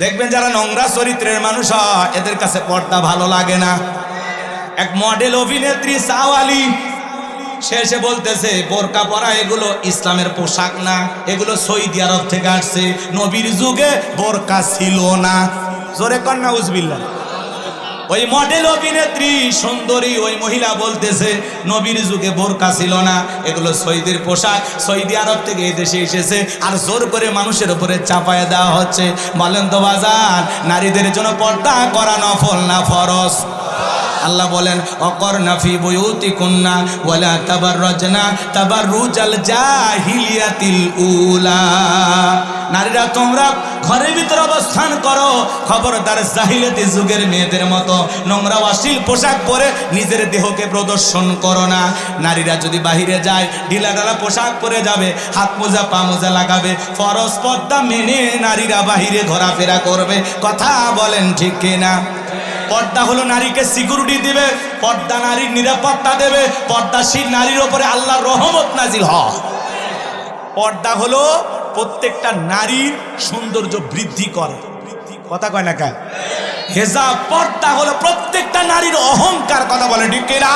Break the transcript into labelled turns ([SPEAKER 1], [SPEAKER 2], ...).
[SPEAKER 1] দেখবেন যারা নোংরা চরিত্রের মানুষ হয় এদের কাছে পর্দা ভালো লাগে না। এক মডেল অভিনেত্রী সাওয়ালি শেষে বলতেছে বোরকা পরা এগুলো ইসলামের পোশাক না, এগুলো সৌদি আরব থেকে আসছে, নবীর যুগে বোরকা ছিল না। জোরে কন্যা উজবিল্লাহ। ওই মডেল অভিনেত্রী সুন্দরী ওই মহিলা বলতেছে নবীর যুগে বোরকা ছিল না, এগুলো সৌদির পোশাক, সৌদি আরব থেকে এই দেশে এসেছে, আর জোর করে মানুষের উপরে চাপায় দেওয়া হচ্ছে। বলেন তো বাজার, নারীদের জন্য পর্দা করা নফল না ফরজ? আল্লাহ বলেন অকরনা ফি বুয়ুতিকুন্না ওয়ালা তাবাররাজনা তাবাররুজাল জাহিলিয়াতিল উলা। নারীরা তোমরা ঘরের ভিতরে অবস্থান করো, খবরদার জাহিলিয়াতি যুগের মেয়েদের মতো নোংরা অশ্লীল পোশাক পরে নিজের দেহকে প্রদর্শন করো না। নারীরা যদি বাহিরে যায় ঢিলাঢালা পোশাক পরে যাবে, হাত মোজা পা মোজা লাগাবে, ফরজ পর্দা মেনে নারীরা বাহিরে ঘোরাফেরা করবে। কথা বলেন ঠিক কিনা? পর্দা হলো নারীকে সিকিউরিটি দিবে, পর্দা নারীর নিরাপত্তা দেবে, পর্দাশীল নারীর উপরে আল্লাহর রহমত নাজিল হয়। পর্দা হলো প্রত্যেকটা নারীর সৌন্দর্য বৃদ্ধি করে। কথা কয় না কেন? হেজাব পর্দা হলো প্রত্যেকটা নারীর অহংকার। কথা বলে ঠিক কিনা?